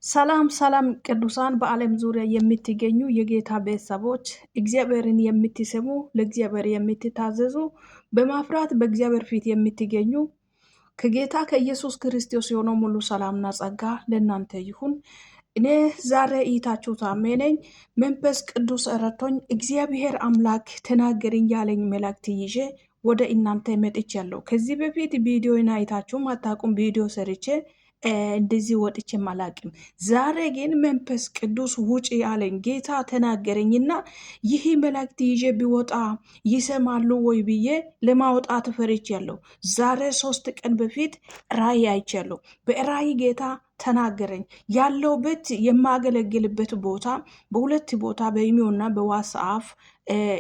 ሰላም ሰላም ቅዱሳን በዓለም ዙሪያ የምትገኙ የጌታ ቤተሰቦች እግዚአብሔርን የምትሰሙ ለእግዚአብሔር የምትታዘዙ በማፍራት በእግዚአብሔር ፊት የምትገኙ ከጌታ ከኢየሱስ ክርስቶስ የሆነው ሙሉ ሰላምና ጸጋ ለእናንተ ይሁን። እኔ ዛሬ እይታችሁ ታሜ ነኝ። መንፈስ ቅዱስ ረድቶኝ እግዚአብሔር አምላክ ተናገረኝ ያለኝ መልእክት ይዤ ወደ እናንተ መጥቻለሁ። ከዚህ በፊት ቪዲዮን አይታችሁ ማታውቁም ቪዲዮ ሰርቼ እንደዚህ ወጥቼ አላቅም። ዛሬ ግን መንፈስ ቅዱስ ውጪ ያለኝ ጌታ ተናገረኝና ይህ መልእክት ይዤ ቢወጣ ይሰማሉ ወይ ብዬ ለማውጣት ፈርቻለሁ። ዛሬ 3 ቀን በፊት ራእይ አይቻለሁ። በራእይ ጌታ ተናገረኝ። ያለውበት የማገለግልበት ቦታ በሁለት ቦታ በኢሜልና በዋትስአፕ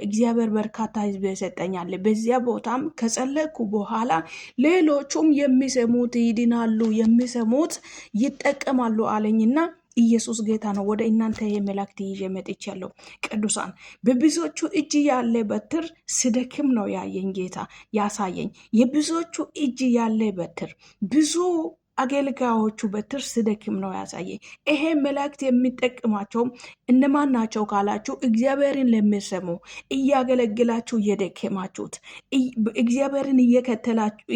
እግዚአብሔር በርካታ ህዝብ ይሰጠኛል። በዚያ ቦታም ከጸለይኩ በኋላ ሌሎቹም የሚሰሙት ይድናሉ፣ የሚሰሙት ይጠቀማሉ አለኝና ኢየሱስ ጌታ ነው። ወደ እናንተ የመላእክት ይዤ መጥቻለሁ። ቅዱሳን በብዙዎቹ እጅ ያለ በትር ስደክም ነው ያየኝ ጌታ ያሳየኝ። የብዙዎቹ እጅ ያለ በትር ብዙ አገልጋዮቹ በትር ስደክም ነው ያሳየኝ። ይሄ መላእክት የሚጠቅማቸው እነማን ናቸው ካላችሁ እግዚአብሔርን ለሚሰሙ እያገለግላችሁ እየደከማችሁት እግዚአብሔርን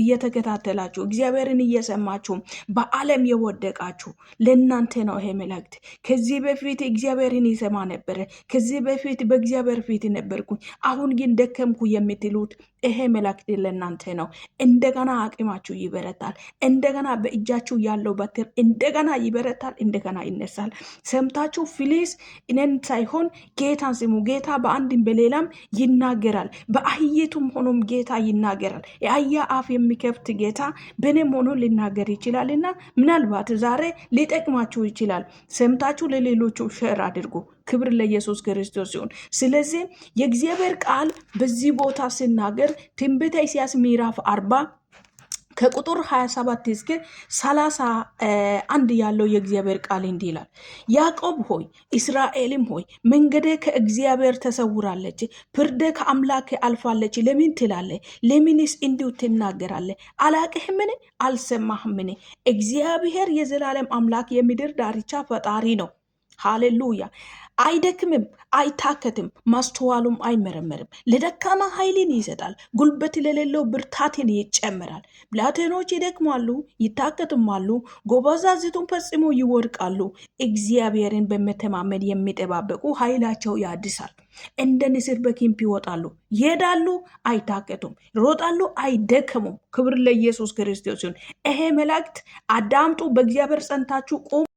እየተከታተላችሁ እግዚአብሔርን እየሰማችሁ በዓለም የወደቃችሁ ለእናንተ ነው ይሄ መልእክት። ከዚህ በፊት እግዚአብሔርን ይሰማ ነበረ፣ ከዚህ በፊት በእግዚአብሔር ፊት ነበርኩኝ፣ አሁን ግን ደከምኩ የምትሉት ይሄ መልእክት ለእናንተ ነው። እንደገና አቅማችሁ ይበረታል። እንደገና በእጃችሁ ያለው በትር እንደገና ይበረታል፣ እንደገና ይነሳል። ሰምታችሁ ፊሊስ እኔን ሳይሆን ጌታን ስሙ። ጌታ በአንድም በሌላም ይናገራል። በአህይቱም ሆኖም ጌታ ይናገራል። የአህያ አፍ የሚከፍት ጌታ በእኔም ሆኖ ሊናገር ይችላልና ምናልባት ዛሬ ሊጠቅማችሁ ይችላል። ሰምታችሁ ለሌሎቹ ሼር አድርጉ። ክብር ለኢየሱስ ክርስቶስ ይሁን። ስለዚህ የእግዚአብሔር ቃል በዚህ ቦታ ሲናገር ትንቢተ ኢሳይያስ ምዕራፍ 40 ከቁጥር 27 እስከ 31 ያለው የእግዚአብሔር ቃል እንዲህ ይላል። ያዕቆብ ሆይ እስራኤልም ሆይ መንገዴ ከእግዚአብሔር ተሰውራለች፣ ፍርዴ ከአምላክ አልፋለች ለምን ትላለህ? ለምንስ እንዲሁ ትናገራለህ? አላቅህምን? አልሰማህምን? እግዚአብሔር የዘላለም አምላክ የምድር ዳርቻ ፈጣሪ ነው። ሃሌሉያ። አይደክምም፣ አይታከትም፣ ማስተዋሉም አይመረመርም። ለደካማ ኃይልን ይሰጣል፣ ጉልበት ለሌለው ብርታትን ይጨምራል። ብላቴኖች ይደክማሉ፣ ይታከትማሉ፣ ጎበዛዝቱን ፈጽሞ ይወድቃሉ። እግዚአብሔርን በመተማመን የሚጠባበቁ ኃይላቸው ያድሳል። እንደ ንስር በክንፍ ይወጣሉ፣ ይሄዳሉ፣ አይታከቱም፣ ይሮጣሉ፣ አይደከሙም። ክብር ለኢየሱስ ክርስቶስ ይሁን። ይሄ መልእክት አዳምጡ። በእግዚአብሔር ጸንታችሁ ቁሙ።